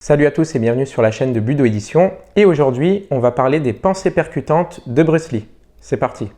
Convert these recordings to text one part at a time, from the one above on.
Salut à tous et bienvenue sur la chaîne de Budo Édition. Et aujourd'hui, on va parler des pensées percutantes de Bruce Lee. C'est parti.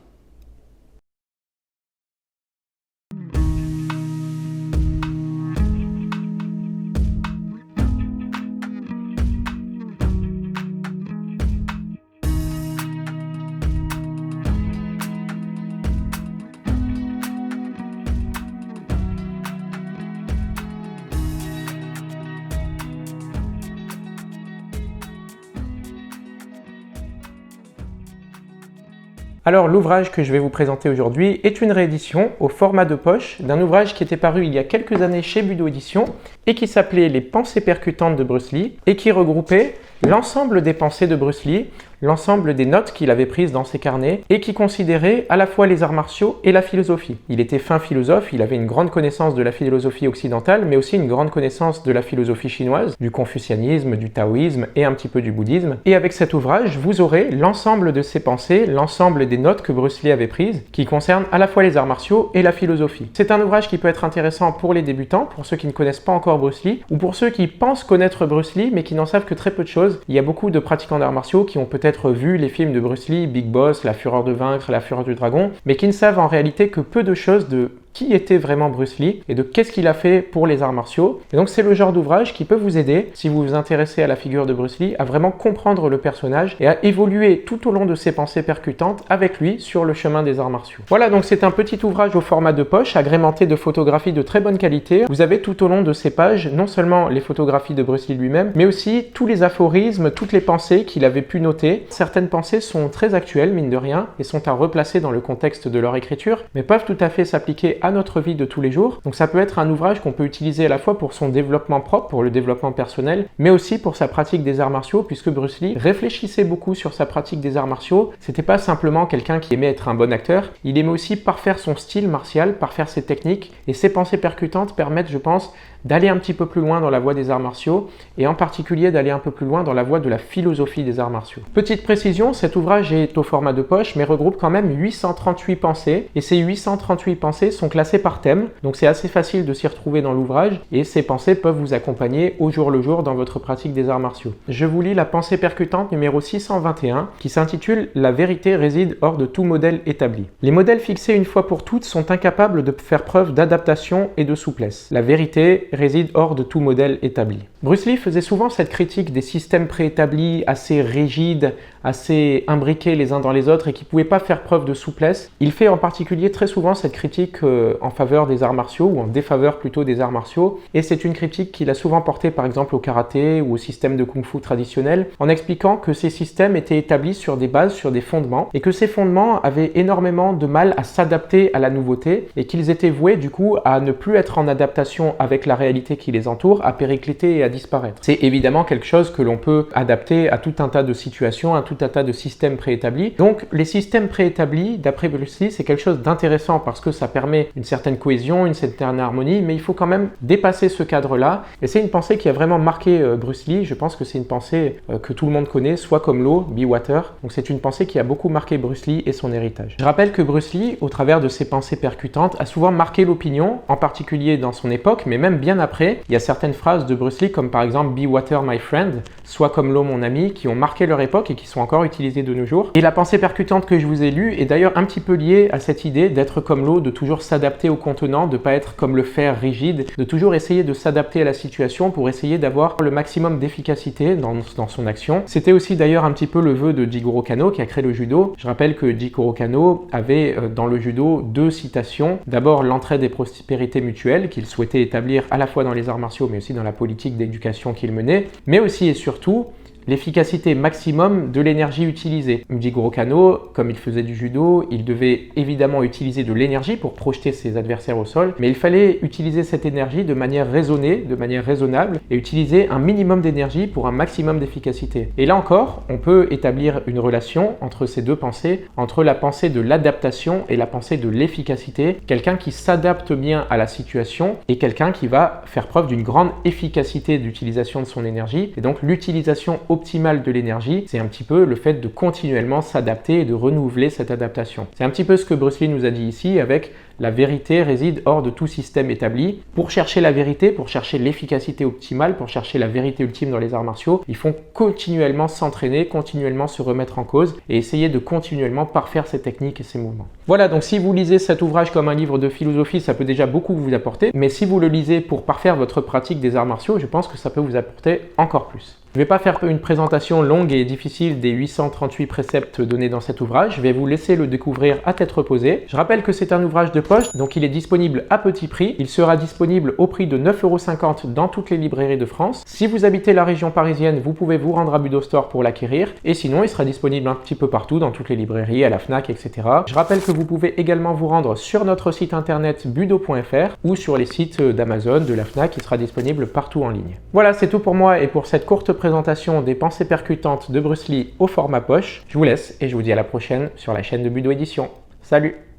Alors l'ouvrage que je vais vous présenter aujourd'hui est une réédition au format de poche d'un ouvrage qui était paru il y a quelques années chez Budo Édition et qui s'appelait Les pensées percutantes de Bruce Lee et qui regroupait l'ensemble des pensées de Bruce Lee, l'ensemble des notes qu'il avait prises dans ses carnets et qui considérait à la fois les arts martiaux et la philosophie. Il était fin philosophe, il avait une grande connaissance de la philosophie occidentale mais aussi une grande connaissance de la philosophie chinoise, du confucianisme, du taoïsme et un petit peu du bouddhisme. Et avec cet ouvrage, vous aurez l'ensemble de ses pensées, l'ensemble des notes que Bruce Lee avait prises qui concernent à la fois les arts martiaux et la philosophie. C'est un ouvrage qui peut être intéressant pour les débutants, pour ceux qui ne connaissent pas encore Bruce Lee ou pour ceux qui pensent connaître Bruce Lee mais qui n'en savent que très peu de choses. Il y a beaucoup de pratiquants d'arts martiaux qui ont peut-être vu les films de Bruce Lee, Big Boss, La Fureur de vaincre, La Fureur du dragon, mais qui ne savent en réalité que peu de choses de qui était vraiment Bruce Lee et de qu'est-ce qu'il a fait pour les arts martiaux. Et donc c'est le genre d'ouvrage qui peut vous aider, si vous vous intéressez à la figure de Bruce Lee, à vraiment comprendre le personnage et à évoluer tout au long de ses pensées percutantes avec lui sur le chemin des arts martiaux. Voilà, donc c'est un petit ouvrage au format de poche, agrémenté de photographies de très bonne qualité. Vous avez tout au long de ces pages, non seulement les photographies de Bruce Lee lui-même, mais aussi tous les aphorismes, toutes les pensées qu'il avait pu noter. Certaines pensées sont très actuelles, mine de rien, et sont à replacer dans le contexte de leur écriture, mais peuvent tout à fait s'appliquer à notre vie de tous les jours. Donc ça peut être un ouvrage qu'on peut utiliser à la fois pour son développement propre, pour le développement personnel, mais aussi pour sa pratique des arts martiaux, puisque Bruce Lee réfléchissait beaucoup sur sa pratique des arts martiaux. C'était pas simplement quelqu'un qui aimait être un bon acteur, il aimait aussi parfaire son style martial, parfaire ses techniques, et ses pensées percutantes permettent, je pense, d'aller un petit peu plus loin dans la voie des arts martiaux, et en particulier d'aller un peu plus loin dans la voie de la philosophie des arts martiaux. Petite précision, cet ouvrage est au format de poche, mais regroupe quand même 838 pensées, et ces 838 pensées sont classées par thème, donc c'est assez facile de s'y retrouver dans l'ouvrage, et ces pensées peuvent vous accompagner au jour le jour dans votre pratique des arts martiaux. Je vous lis la pensée percutante numéro 621, qui s'intitule « La vérité réside hors de tout modèle établi ». Les modèles fixés une fois pour toutes sont incapables de faire preuve d'adaptation et de souplesse. La vérité réside hors de tout modèle établi. Bruce Lee faisait souvent cette critique des systèmes préétablis, assez rigides, assez imbriqués les uns dans les autres et qui ne pouvaient pas faire preuve de souplesse. Il fait en particulier très souvent cette critique en faveur des arts martiaux ou en défaveur plutôt des arts martiaux, et c'est une critique qu'il a souvent portée par exemple au karaté ou au système de kung-fu traditionnel en expliquant que ces systèmes étaient établis sur des bases, sur des fondements et que ces fondements avaient énormément de mal à s'adapter à la nouveauté et qu'ils étaient voués du coup à ne plus être en adaptation avec la réalité qui les entoure, à péricliter et à disparaître. C'est évidemment quelque chose que l'on peut adapter à tout un tas de situations, à tout un tas de systèmes préétablis. Donc les systèmes préétablis, d'après Bruce Lee, c'est quelque chose d'intéressant parce que ça permet une certaine cohésion, une certaine harmonie, mais il faut quand même dépasser ce cadre-là. Et c'est une pensée qui a vraiment marqué Bruce Lee. Je pense que c'est une pensée que tout le monde connaît, soit comme l'eau, be water. Donc c'est une pensée qui a beaucoup marqué Bruce Lee et son héritage. Je rappelle que Bruce Lee, au travers de ses pensées percutantes, a souvent marqué l'opinion, en particulier dans son époque, mais même bien après. Il y a certaines phrases de Bruce Lee, comme par exemple be water my friend, soit comme l'eau mon ami, qui ont marqué leur époque et qui sont encore utilisées de nos jours. Et la pensée percutante que je vous ai lue est d'ailleurs un petit peu liée à cette idée d'être comme l'eau, de toujours s'adapter au contenant, de ne pas être comme le fer rigide, de toujours essayer de s'adapter à la situation pour essayer d'avoir le maximum d'efficacité dans son action. C'était aussi d'ailleurs un petit peu le vœu de Jigoro Kano qui a créé le judo. Je rappelle que Jigoro Kano avait dans le judo deux citations. D'abord l'entraide et prospérité mutuelle qu'il souhaitait établir à la fois dans les arts martiaux mais aussi dans la politique d'éducation qu'il menait, mais aussi et surtout l'efficacité maximum de l'énergie utilisée. Jigoro Kano, comme il faisait du judo, il devait évidemment utiliser de l'énergie pour projeter ses adversaires au sol, mais il fallait utiliser cette énergie de manière raisonnée, de manière raisonnable, et utiliser un minimum d'énergie pour un maximum d'efficacité. Et là encore, on peut établir une relation entre ces deux pensées, entre la pensée de l'adaptation et la pensée de l'efficacité, quelqu'un qui s'adapte bien à la situation et quelqu'un qui va faire preuve d'une grande efficacité d'utilisation de son énergie, et donc l'utilisation optimale de l'énergie, c'est un petit peu le fait de continuellement s'adapter et de renouveler cette adaptation. C'est un petit peu ce que Bruce Lee nous a dit ici avec La vérité réside hors de tout système établi. Pour chercher la vérité, pour chercher l'efficacité optimale, pour chercher la vérité ultime dans les arts martiaux, il faut continuellement s'entraîner, continuellement se remettre en cause et essayer de continuellement parfaire ses techniques et ses mouvements. Voilà, donc si vous lisez cet ouvrage comme un livre de philosophie, ça peut déjà beaucoup vous apporter, mais si vous le lisez pour parfaire votre pratique des arts martiaux, je pense que ça peut vous apporter encore plus. Je ne vais pas faire une présentation longue et difficile des 838 préceptes donnés dans cet ouvrage, je vais vous laisser le découvrir à tête reposée. Je rappelle que c'est un ouvrage de poche, donc il est disponible à petit prix. Il sera disponible au prix de 9,50 € dans toutes les librairies de France. Si vous habitez la région parisienne, vous pouvez vous rendre à Budo Store pour l'acquérir, et sinon il sera disponible un petit peu partout, dans toutes les librairies, à la Fnac, etc. Je rappelle que vous pouvez également vous rendre sur notre site internet budo.fr ou sur les sites d'Amazon, de la Fnac, qui sera disponible partout en ligne. Voilà, c'est tout pour moi et pour cette courte présentation des pensées percutantes de Bruce Lee au format poche. Je vous laisse et je vous dis à la prochaine sur la chaîne de Budo Édition. Salut!